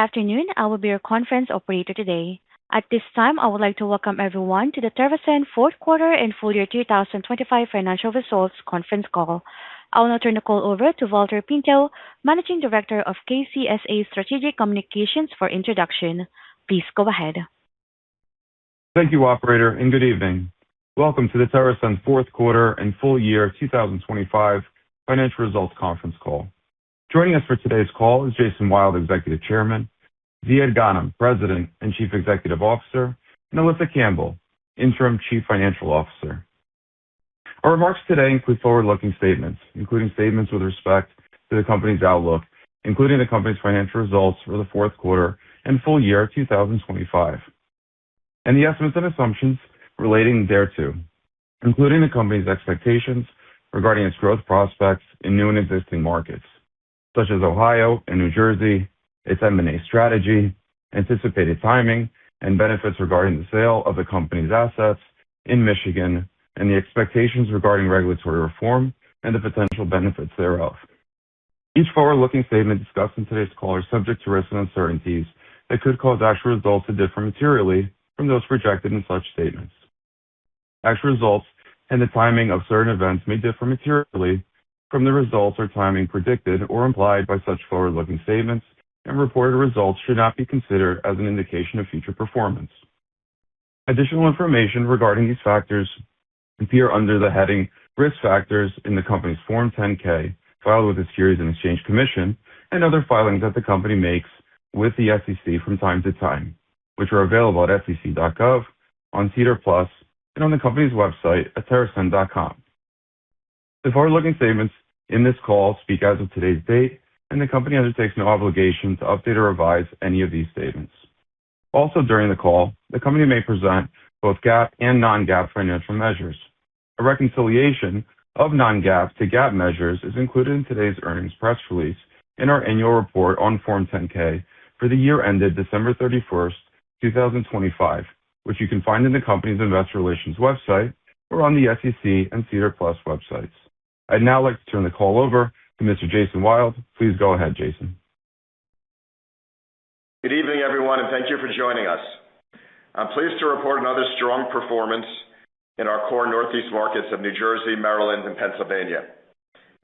afternoon. I will be your conference operator today. At this time, I would like to welcome everyone to the Teradyne fourth quarter and full year 2025 financial results conference call. I will now turn the call over to Walter Pinto, Managing Director of KCSA Strategic Communications for introduction. Please go ahead. Thank you, operator, and good evening. Welcome to the Teradyne fourth quarter and full year 2025 financial results conference call. Joining us for today's call is Jason Wild, Executive Chairman, Ziad Ghanem, President and Chief Executive Officer, and Alyssa Campbell, Interim Chief Financial Officer. Our remarks today include forward-looking statements, including statements with respect to the company's outlook, including the company's financial results for the fourth quarter and full year 2025, and the estimates and assumptions relating thereto, including the company's expectations regarding its growth prospects in new and existing markets, such as Ohio and New Jersey, its M&A strategy, anticipated timing and benefits regarding the sale of the company's assets in Michigan, and the expectations regarding regulatory reform and the potential benefits thereof. Each forward-looking statement discussed in today's call are subject to risks and uncertainties that could cause actual results to differ materially from those projected in such statements. Actual results and the timing of certain events may differ materially from the results or timing predicted or implied by such forward-looking statements, and reported results should not be considered as an indication of future performance. Additional information regarding these factors appear under the heading Risk Factors in the company's Form 10-K filed with the Securities and Exchange Commission and other filings that the company makes with the SEC from time to time, which are available at sec.gov, on TER+, and on the company's website at teradyne.com. The forward-looking statements in this call speak as of today's date, and the company undertakes no obligation to update or revise any of these statements. Also, during the call, the company may present both GAAP and non-GAAP financial measures. A reconciliation of non-GAAP to GAAP measures is included in today's earnings press release in our annual report on Form 10-K for the year ended December 31st, 2025, which you can find in the company's investor relations website or on the SEC and TER+ websites. I'd now like to turn the call over to Mr. Jason Wild. Please go ahead, Jason. Good evening, everyone, and thank you for joining us. I'm pleased to report another strong performance in our core Northeast markets of New Jersey, Maryland, and Pennsylvania.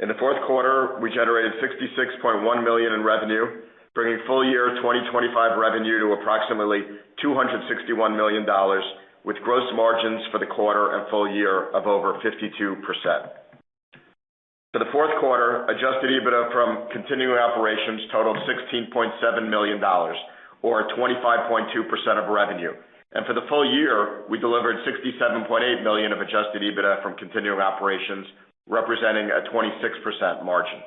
In the fourth quarter, we generated $66.1 million in revenue, bringing full year 2025 revenue to approximately $261 million, with gross margins for the quarter and full year of over 52%. For the fourth quarter, adjusted EBITDA from continuing operations totaled $16.7 million, or 25.2% of revenue. And for the full year, we delivered $67.8 million of adjusted EBITDA from continuing operations, representing a 26% margin.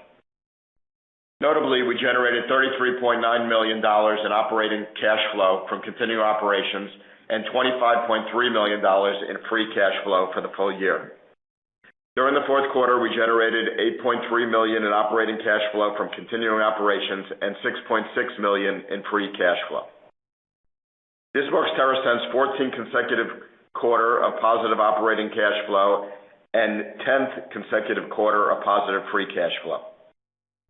Notably, we generated $33.9 million in operating cash flow from continuing operations and $25.3 million in free cash flow for the full year. During the fourth quarter, we generated $8.3 million in operating cash flow from continuing operations and $6.6 million in free cash flow. This marks Teradyne's 14th consecutive quarter of positive operating cash flow and 10th consecutive quarter of positive free cash flow.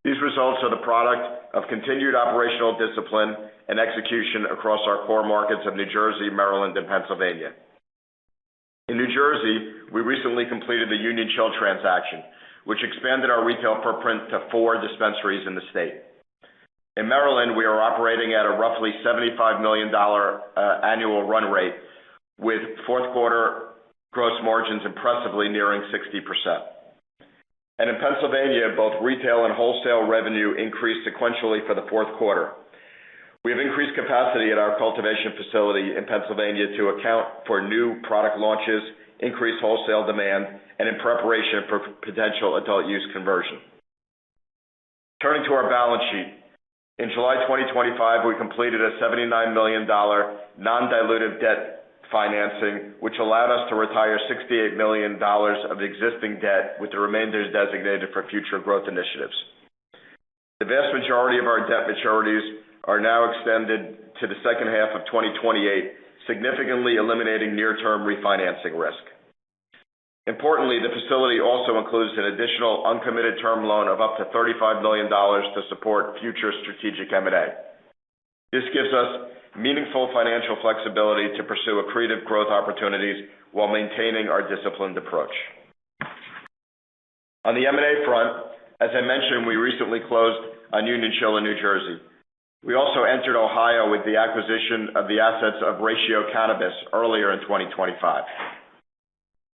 These results are the product of continued operational discipline and execution across our core markets of New Jersey, Maryland, and Pennsylvania. In New Jersey, we recently completed the Union Chill transaction, which expanded our retail footprint to 4 dispensaries in the state. In Maryland, we are operating at a roughly $75 million annual run rate, with fourth quarter gross margins impressively nearing 60%. And in Pennsylvania, both retail and wholesale revenue increased sequentially for the fourth quarter. We have increased capacity at our cultivation facility in Pennsylvania to account for new product launches, increased wholesale demand, and in preparation for potential adult use conversion. Turning to our balance sheet. In July 2025, we completed a $79 million non-dilutive debt financing, which allowed us to retire $68 million of existing debt, with the remainder designated for future growth initiatives. The vast majority of our debt maturities are now extended to the second half of 2028, significantly eliminating near-term refinancing risk. Importantly, the facility also includes an additional uncommitted term loan of up to $35 million to support future strategic M&A. This gives us meaningful financial flexibility to pursue accretive growth opportunities while maintaining our disciplined approach. On the M&A front, as I mentioned, we recently closed on Union Chill in New Jersey. We also entered Ohio with the acquisition of the assets of Ratio Cannabis earlier in 2025.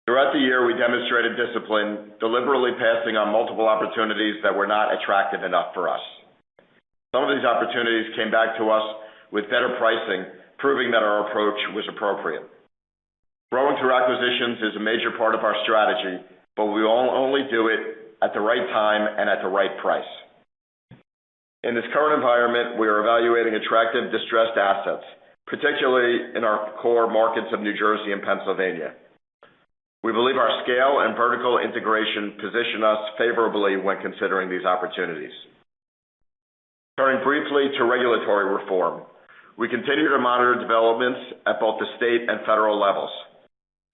Throughout the year, we demonstrated discipline, deliberately passing on multiple opportunities that were not attractive enough for us. Some of these opportunities came back to us with better pricing, proving that our approach was appropriate. Growing through acquisitions is a major part of our strategy, but we will only do it at the right time and at the right price. In this current environment, we are evaluating attractive distressed assets, particularly in our core markets of New Jersey and Pennsylvania. We believe our scale and vertical integration position us favorably when considering these opportunities. Turning briefly to regulatory reform, we continue to monitor developments at both the state and federal levels.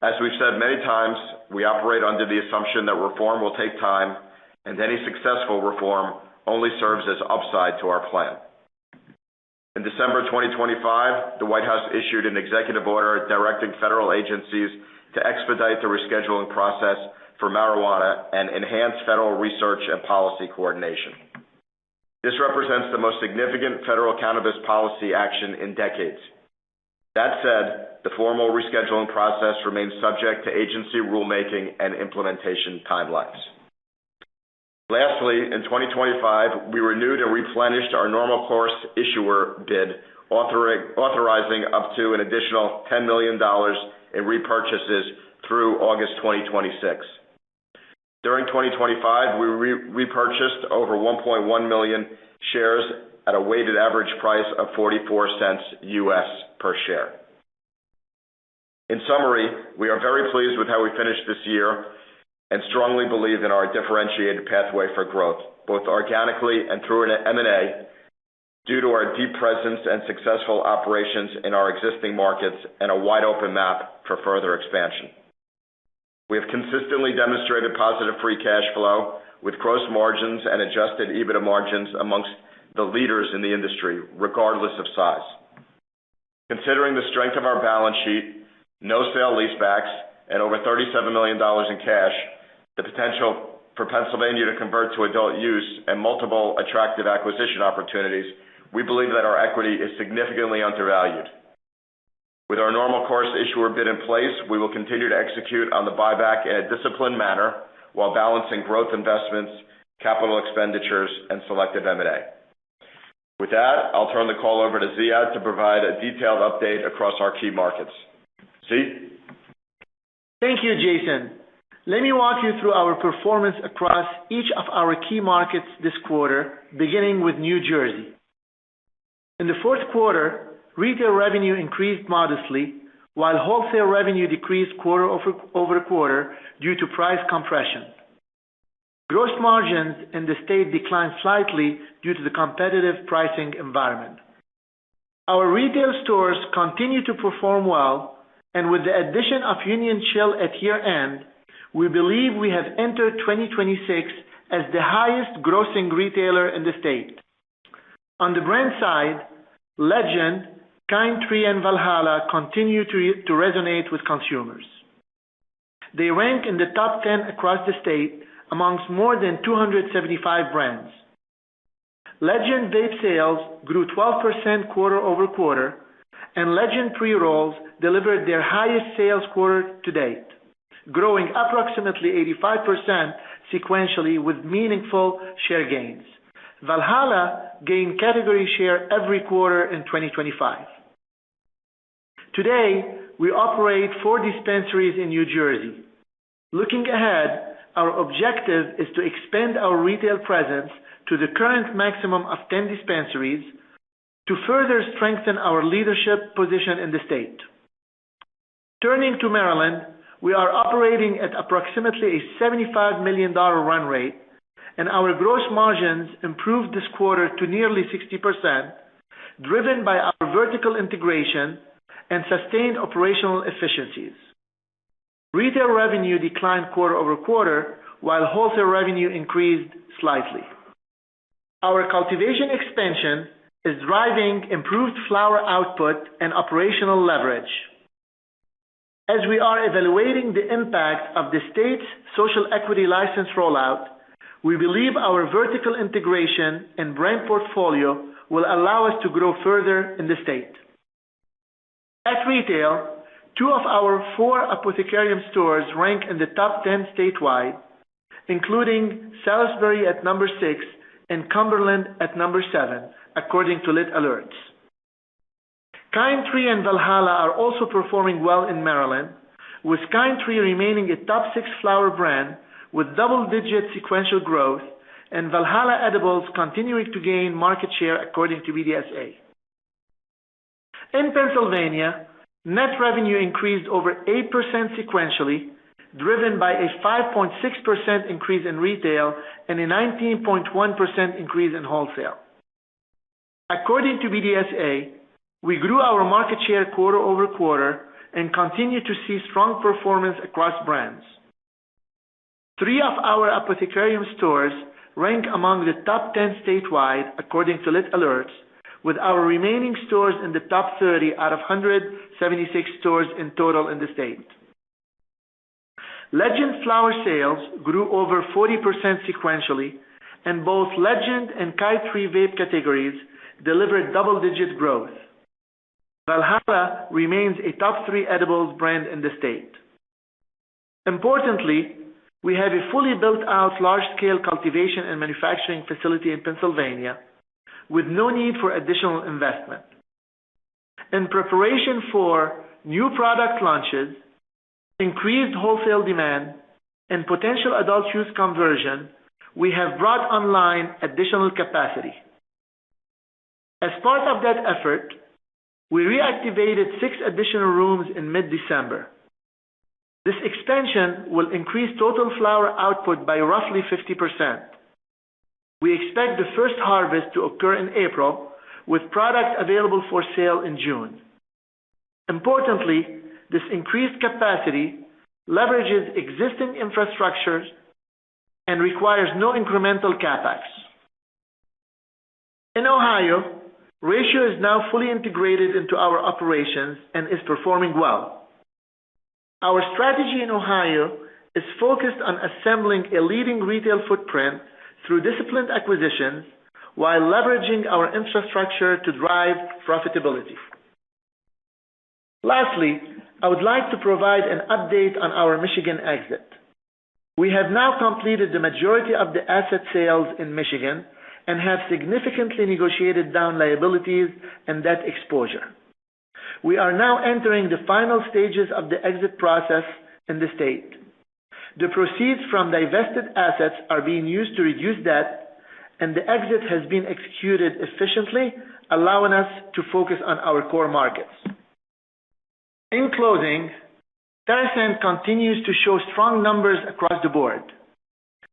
As we've said many times, we operate under the assumption that reform will take time, and any successful reform only serves as upside to our plan. In December 2025, the White House issued an executive order directing federal agencies to expedite the rescheduling process for marijuana and enhance federal research and policy coordination. This represents the most significant federal cannabis policy action in decades. That said, the formal rescheduling process remains subject to agency rulemaking and implementation timelines. Lastly, in 2025, we renewed and replenished our normal course issuer bid, authorizing up to an additional $10 million in repurchases through August 2026. During 2025, we repurchased over 1.1 million shares at a weighted average price of 44 cents US per share. In summary, we are very pleased with how we finished this year and strongly believe in our differentiated pathway for growth, both organically and through an M&A, due to our deep presence and successful operations in our existing markets and a wide-open map for further expansion. We have consistently demonstrated positive free cash flow with gross margins and adjusted EBITDA margins amongst the leaders in the industry, regardless of size. Considering the strength of our balance sheet, no sale leasebacks, and over $37 million in cash, the potential for Pennsylvania to convert to adult use, and multiple attractive acquisition opportunities, we believe that our equity is significantly undervalued. With our normal course issuer bid in place, we will continue to execute on the buyback in a disciplined manner while balancing growth investments, capital expenditures, and selective M&A. With that, I'll turn the call over to Ziad to provide a detailed update across our key markets. Z? Thank you, Jason. Let me walk you through our performance across each of our key markets this quarter, beginning with New Jersey. In the fourth quarter, retail revenue increased modestly, while wholesale revenue decreased quarter-over-quarter due to price compression. Gross margins in the state declined slightly due to the competitive pricing environment. Our retail stores continue to perform well, and with the addition of Union Chill at year-end, we believe we have entered 2026 as the highest grossing retailer in the state. On the brand side, Legend, Kind Tree, and Valhalla continue to resonate with consumers. They rank in the top 10 across the state amongst more than 275 brands. Legend vape sales grew 12% quarter-over-quarter, and Legend pre-rolls delivered their highest sales quarter to date, growing approximately 85% sequentially with meaningful share gains. Valhalla gained category share every quarter in 2025. Today, we operate 4 dispensaries in New Jersey. Looking ahead, our objective is to expand our retail presence to the current maximum of 10 dispensaries to further strengthen our leadership position in the state. Turning to Maryland, we are operating at approximately a $75 million run rate, and our gross margins improved this quarter to nearly 60%, driven by our vertical integration and sustained operational efficiencies. Retail revenue declined quarter-over-quarter, while wholesale revenue increased slightly. Our cultivation expansion is driving improved flower output and operational leverage. As we are evaluating the impact of the state's social equity license rollout, we believe our vertical integration and brand portfolio will allow us to grow further in the state. At retail, 2 of our 4 Apothecarium stores rank in the top 10 statewide, including Salisbury at number 6 and Cumberland at number 7, according to Lit Alerts. Kind Tree and Valhalla are also performing well in Maryland, with Kind Tree remaining a top 6 flower brand with double-digit sequential growth, and Valhalla edibles continuing to gain market share according to BDSA. In Pennsylvania, net revenue increased over 8% sequentially, driven by a 5.6% increase in retail and a 19.1% increase in wholesale. According to BDSA, we grew our market share quarter over quarter and continue to see strong performance across brands. 3 of our Apothecarium stores rank among the top 10 statewide, according to Lit Alerts, with our remaining stores in the top 30 out of 176 stores in total in the state. Legend flower sales grew over 40% sequentially, and both Legend and Kite Tree vape categories delivered double-digit growth. Valhalla remains a top 3 edibles brand in the state. Importantly, we have a fully built-out large-scale cultivation and manufacturing facility in Pennsylvania with no need for additional investment. In preparation for new product launches, increased wholesale demand, and potential adult use conversion, we have brought online additional capacity. As part of that effort, we reactivated 6 additional rooms in mid-December. This expansion will increase total flower output by roughly 50%. We expect the first harvest to occur in April, with product available for sale in June. Importantly, this increased capacity leverages existing infrastructures and requires no incremental capex. In Ohio, Ratio is now fully integrated into our operations and is performing well. Our strategy in Ohio is focused on assembling a leading retail footprint through disciplined acquisitions while leveraging our infrastructure to drive profitability. Lastly, I would like to provide an update on our Michigan exit. We have now completed the majority of the asset sales in Michigan and have significantly negotiated down liabilities and debt exposure. We are now entering the final stages of the exit process in the state. The proceeds from divested assets are being used to reduce debt, and the exit has been executed efficiently, allowing us to focus on our core markets. In closing, TerrAscend continues to show strong numbers across the board.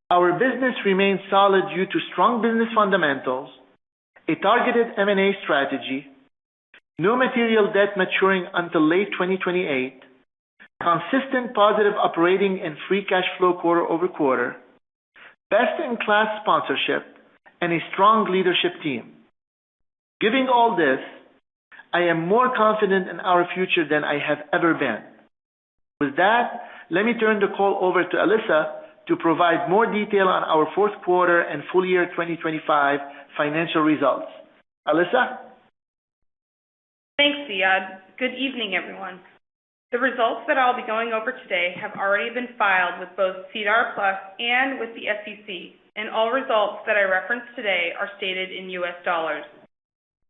Our business remains solid due to strong business fundamentals, a targeted M&A strategy, no material debt maturing until late 2028, consistent positive operating and free cash flow quarter over quarter, best-in-class sponsorship, and a strong leadership team. Given all this, I am more confident in our future than I have ever been. With that, let me turn the call over to Alyssa to provide more detail on our fourth quarter and full year 2025 financial results. Alyssa? Thanks, Ziad. Good evening, everyone. The results that I'll be going over today have already been filed with both SEDAR+ and with the SEC, and all results that I reference today are stated in U.S. dollars.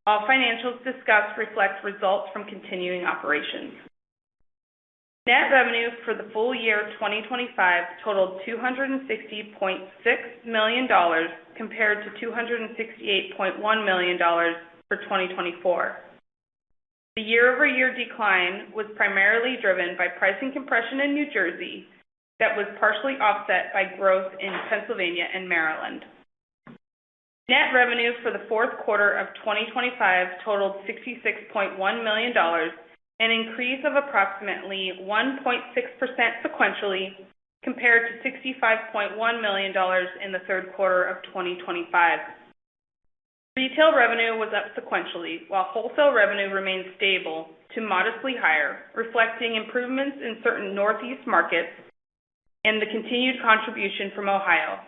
All financials discussed reflect results from continuing operations. Net revenue for the full year 2025 totaled $260.6 million compared to $268.1 million for 2024. The year-over-year decline was primarily driven by pricing compression in New Jersey that was partially offset by growth in Pennsylvania and Maryland. Net revenue for the fourth quarter of 2025 totaled $66.1 million, an increase of approximately 1.6% sequentially compared to $65.1 million in the third quarter of 2025. Retail revenue was up sequentially, while wholesale revenue remained stable to modestly higher, reflecting improvements in certain Northeast markets and the continued contribution from Ohio.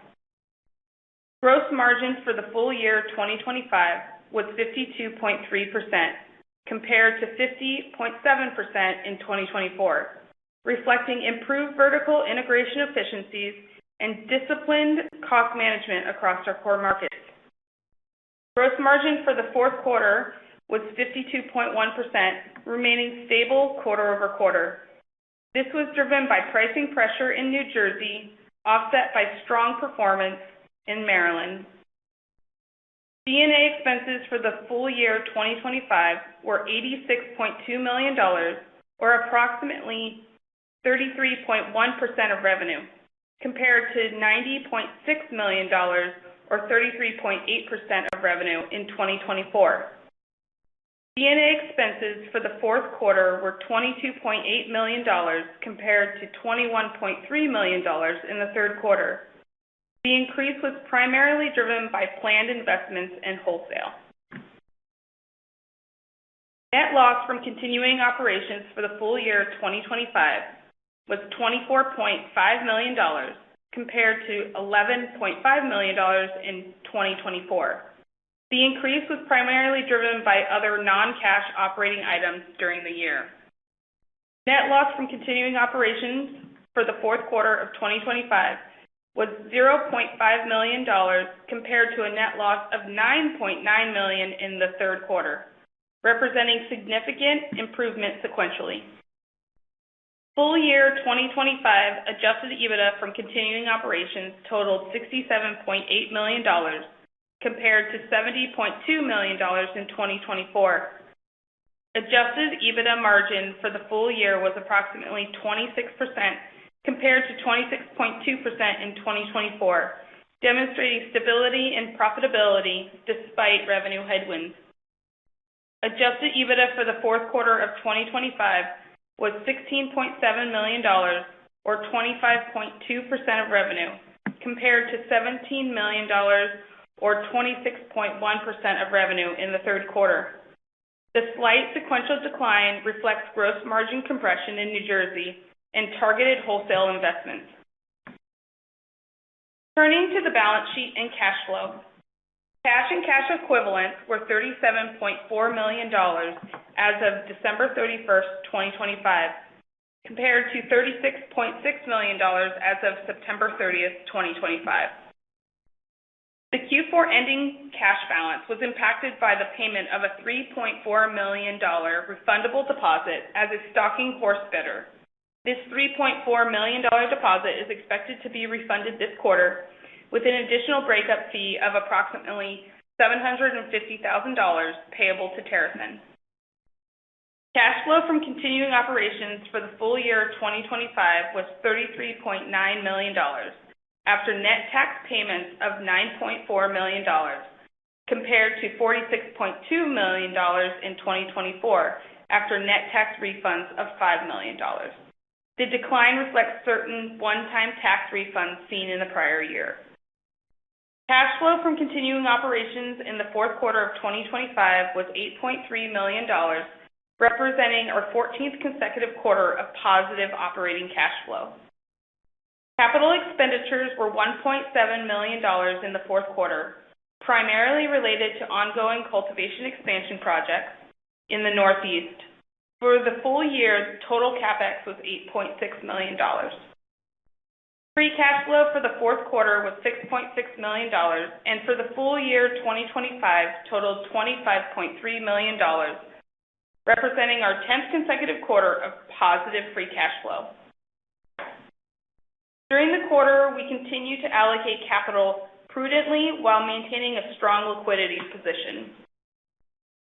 Gross margin for the full year 2025 was 52.3%, compared to 50.7% in 2024, reflecting improved vertical integration efficiencies and disciplined cost management across our core markets. Gross margin for the fourth quarter was 52.1%, remaining stable quarter-over-quarter. This was driven by pricing pressure in New Jersey, offset by strong performance in Maryland. D&A expenses for the full year 2025 were $86.2 million, or approximately 33.1% of revenue, compared to $90.6 million, or 33.8% of revenue in 2024. D&A expenses for the fourth quarter were $22.8 million, compared to $21.3 million in the third quarter. The increase was primarily driven by planned investments in wholesale. Net loss from continuing operations for the full year 2025 was $24.5 million, compared to $11.5 million in 2024. The increase was primarily driven by other non-cash operating items during the year. Net loss from continuing operations for the fourth quarter of 2025 was $0.5 million, compared to a net loss of $9.9 million in the third quarter, representing significant improvement sequentially. Full year 2025 adjusted EBITDA from continuing operations totaled $67.8 million, compared to $70.2 million in 2024. Adjusted EBITDA margin for the full year was approximately 26%, compared to 26.2% in 2024, demonstrating stability and profitability despite revenue headwinds. Adjusted EBITDA for the fourth quarter of 2025 was $16.7 million, or 25.2% of revenue, compared to $17 million, or 26.1% of revenue in the third quarter. The slight sequential decline reflects gross margin compression in New Jersey and targeted wholesale investments. Turning to the balance sheet and cash flow. Cash and cash equivalents were $37.4 million as of December 31st, 2025, compared to $36.6 million as of September 30th, 2025. The Q4 ending cash balance was impacted by the payment of a $3.4 million refundable deposit as a stalking horse bidder. This $3.4 million deposit is expected to be refunded this quarter, with an additional breakup fee of approximately $750,000 payable to Teradyne. Cash flow from continuing operations for the full year 2025 was $33.9 million, after net tax payments of $9.4 million, compared to $46.2 million in 2024, after net tax refunds of $5 million. The decline reflects certain one-time tax refunds seen in the prior year. Cash flow from continuing operations in the fourth quarter of 2025 was $8.3 million, representing our 14th consecutive quarter of positive operating cash flow. Capital expenditures were $1.7 million in the fourth quarter, primarily related to ongoing cultivation expansion projects in the Northeast. For the full year, total CapEx was $8.6 million. Free cash flow for the fourth quarter was $6.6 million, and for the full year 2025 totaled $25.3 million, representing our 10th consecutive quarter of positive free cash flow. During the quarter, we continued to allocate capital prudently while maintaining a strong liquidity position.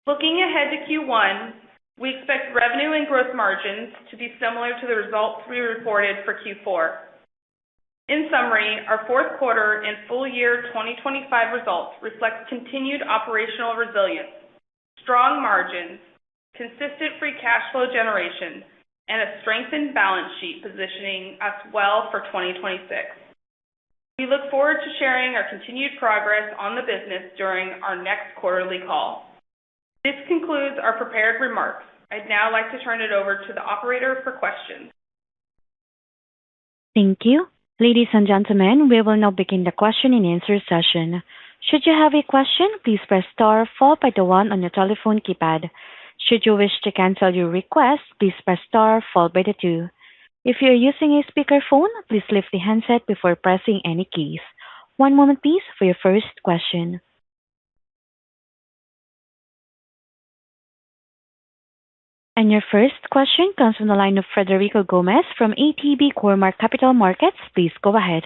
Looking ahead to Q1, we expect revenue and gross margins to be similar to the results we reported for Q4. In summary, our fourth quarter and full year 2025 results reflect continued operational resilience, strong margins, consistent free cash flow generation, and a strengthened balance sheet positioning us well for 2026. We look forward to sharing our continued progress on the business during our next quarterly call. This concludes our prepared remarks. I'd now like to turn it over to the operator for questions. Thank you. Ladies and gentlemen, we will now begin the question and answer session. Should you have a question, please press star followed by the 1 on your telephone keypad. Should you wish to cancel your request, please press star followed by the 2. If you're using a speakerphone, please lift the handset before pressing any keys. One moment please for your first question. And your first question comes from the line of Frederico Gomez from ATB Cormark Capital Markets. Please go ahead.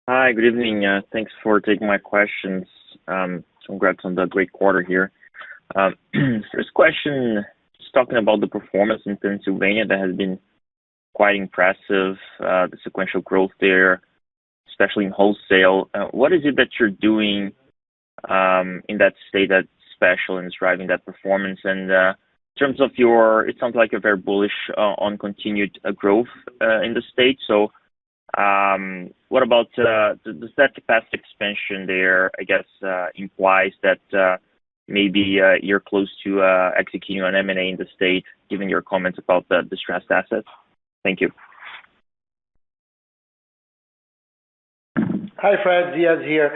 Hi, good evening. Thanks for taking my questions. Congrats on the great quarter here. First question, just talking about the performance in Pennsylvania that has been quite impressive, the sequential growth there, especially in wholesale. What is it that you're doing in that state that's special and is driving that performance? And in terms of it sounds like you're very bullish on continued growth in the state. So what about, does that capacity expansion there, I guess, implies that maybe you're close to executing on M&A in the state, given your comments about the distressed assets? Thank you. Hi, Fred. Ziad here.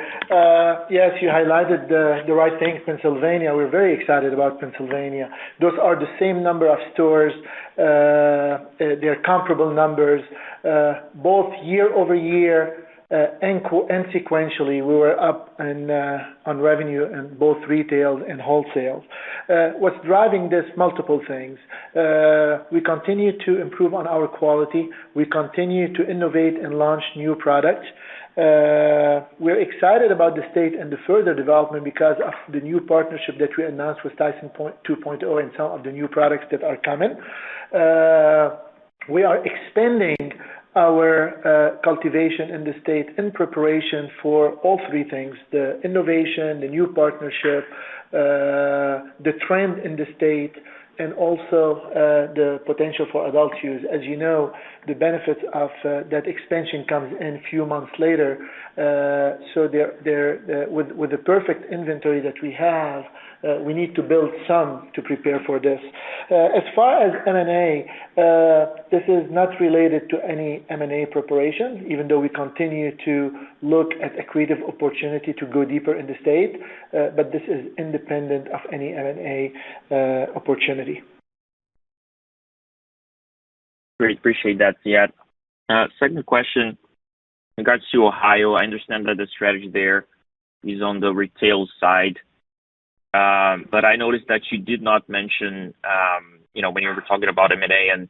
Yes, you highlighted the right thing, Pennsylvania. We're very excited about Pennsylvania. Those are the same number of stores. They're comparable numbers, both year over year and sequentially. We were up on revenue in both retail and wholesale. What's driving this? Multiple things. We continue to improve on our quality. We continue to innovate and launch new products. We're excited about the state and the further development because of the new partnership that we announced with Tyson 2.0 and some of the new products that are coming. We are expanding our cultivation in the state in preparation for all three things: the innovation, the new partnership, the trend in the state, and also the potential for adult use. As you know, the benefits of that expansion comes in a few months later. So with the perfect inventory that we have, we need to build some to prepare for this. As far as M&A, this is not related to any M&A preparation, even though we continue to look at accretive opportunity to go deeper in the state, but this is independent of any M&A opportunity. Great, appreciate that, Ziad. Second question, in regards to Ohio, I understand that the strategy there is on the retail side, but I noticed that you did not mention, when you were talking about M&A and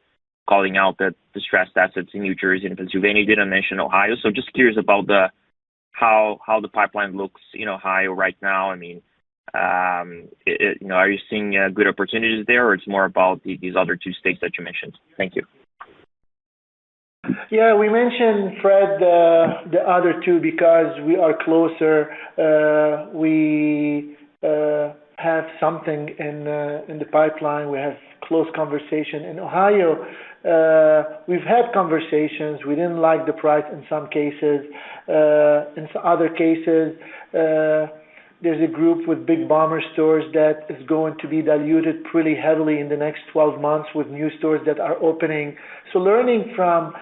calling out the distressed assets in New Jersey and Pennsylvania, you didn't mention Ohio. So just curious about how the pipeline looks in Ohio right now. I mean, are you seeing good opportunities there, or it's more about these other two states that you mentioned? Thank you. Yeah, we mentioned, Fred, the other two because we are closer. We have something in the pipeline. We have close conversation. In Ohio, we've had conversations. We didn't like the price in some cases. In some other cases, there's a group with big bomber stores that is going to be diluted pretty heavily in the next 12 months with new stores that are opening. So learning from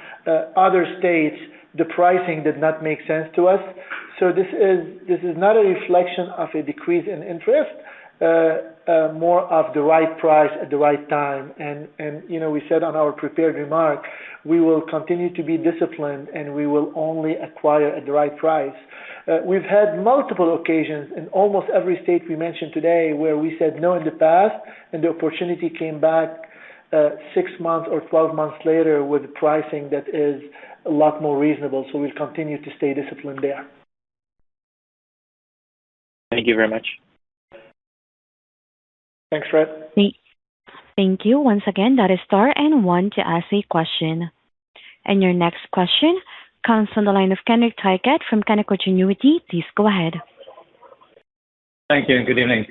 other states, the pricing did not make sense to us. So this is not a reflection of a decrease in interest, more of the right price at the right time. And we said on our prepared remark, we will continue to be disciplined and we will only acquire at the right price. We've had multiple occasions in almost every state we mentioned today where we said no in the past, and the opportunity came back 6 months or 12 months later with pricing that is a lot more reasonable. So we'll continue to stay disciplined there. Thank you very much. Thanks, Fred. Thank you. Once again, that is star and 1 to ask a question. And your next question comes from the line of Kenric Tygart from Canaccord Genuity. Please go ahead. Thank you and good evening.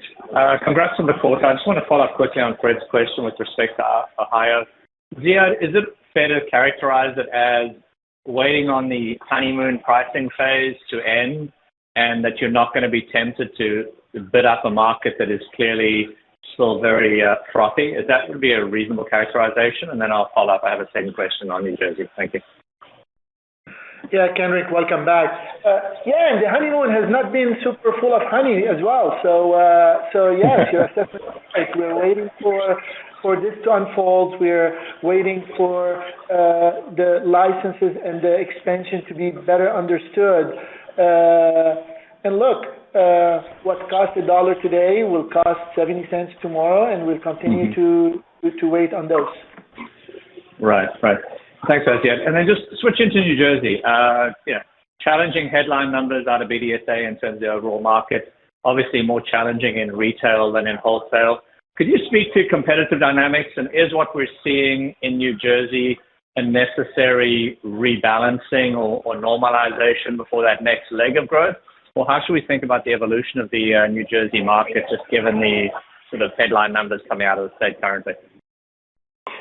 Congrats on the quarter. I just want to follow up quickly on Fred's question with respect to Ohio. Ziad, is it fair to characterize it as waiting on the honeymoon pricing phase to end and that you're not going to be tempted to bid up a market that is clearly still very frothy? Is that would be a reasonable characterization? And then I'll follow up. I have a second question on New Jersey. Thank you. Yeah, Kenrick, welcome back. And the honeymoon has not been super full of honey as well. So yes, you're definitely right. We're waiting for this to unfold. We're waiting for the licenses and the expansion to be better understood. And look, what cost $1 today will cost 70 cents tomorrow, and we'll continue to wait on those. Right. Thanks, Asiad. And then just switch into New Jersey. Challenging headline numbers out of BDSA in terms of the overall market. Obviously more challenging in retail than in wholesale. Could you speak to competitive dynamics, and is what we're seeing in New Jersey a necessary rebalancing or normalization before that next leg of growth? Or how should we think about the evolution of the New Jersey market, just given the sort of headline numbers coming out of the state currently?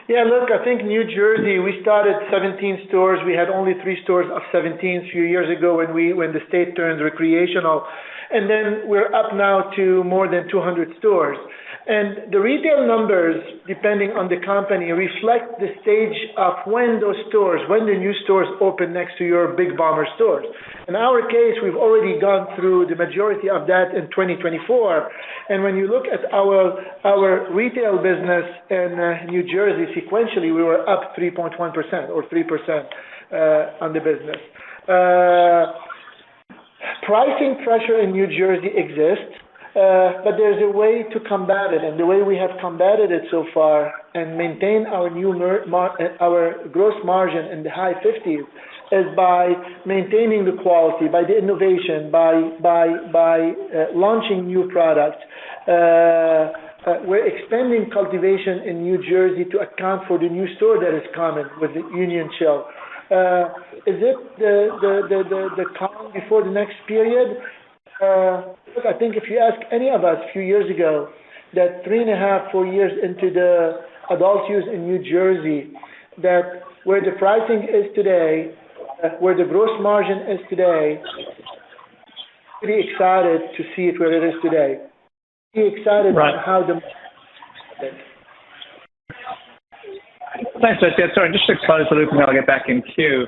Yeah, look, I think New Jersey, we started 17 stores. We had only 3 stores of 17 a few years ago when the state turned recreational. And then we're up now to more than 200 stores. And the retail numbers, depending on the company, reflect the stage of when the new stores open next to your big bomber stores. In our case, we've already gone through the majority of that in 2024. And when you look at our retail business in New Jersey, sequentially, we were up 3.1% or 3% on the business. Pricing pressure in New Jersey exists. But there's a way to combat it, and the way we have combated it so far and maintain our our gross margin in the high 50s is by maintaining the quality, by the innovation, by launching new products. We're expanding cultivation in New Jersey to account for the new store that is coming with the Union Chill. Is it the calm before the next period? Look, I think if you ask any of us a few years ago that 3.5, 4 years into the adult use in New Jersey, that where the pricing is today, where the gross margin is today, pretty excited to see it where it is today. Pretty excited on how the market is. Thanks, Asiad. Sorry, just to close the loop and then I'll get back in queue.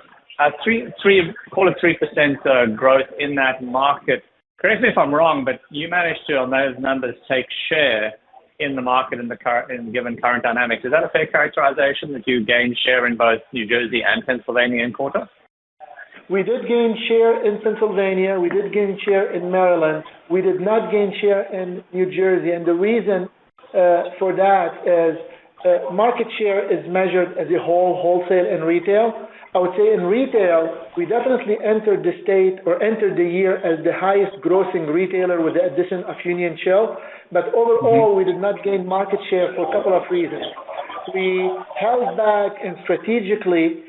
Call it 3% growth in that market. Correct me if I'm wrong, but you managed to, on those numbers, take share in the market in given current dynamics. Is that a fair characterization that you gained share in both New Jersey and Pennsylvania in quarter? We did gain share in Pennsylvania. We did gain share in Maryland. We did not gain share in New Jersey. And the reason for that is market share is measured as a whole, wholesale and retail. I would say in retail, we definitely entered the state or entered the year as the highest grossing retailer with the addition of Union Chill. But overall, we did not gain market share for a couple of reasons. We held back and strategically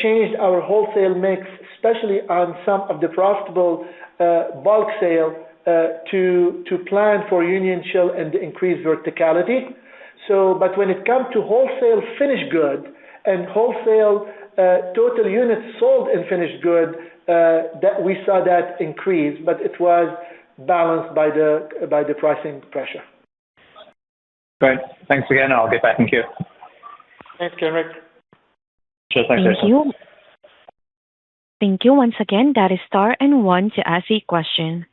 changed our wholesale mix, especially on some of the profitable bulk sale to plan for Union Chill and the increased verticality. But when it comes to wholesale finished good and wholesale total units sold in finished good, that we saw that increase, but it was balanced by the pricing pressure. Great. Thanks again. I'll get back in queue. Thanks, Kenrick. Sure, thanks. Thank you. Thank you once again. That is star and 1 to ask a question.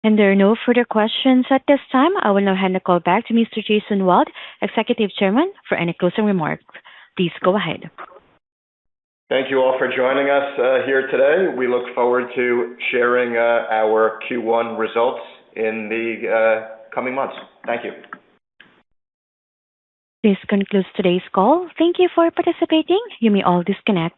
And there are no further questions at this time. I will now hand the call back to Mr. Jason Wild, Executive Chairman, for any closing remarks. Please go ahead. Thank you all for joining us here today. We look forward to sharing our Q1 results in the coming months. Thank you. This concludes today's call. Thank you for participating. You may all disconnect.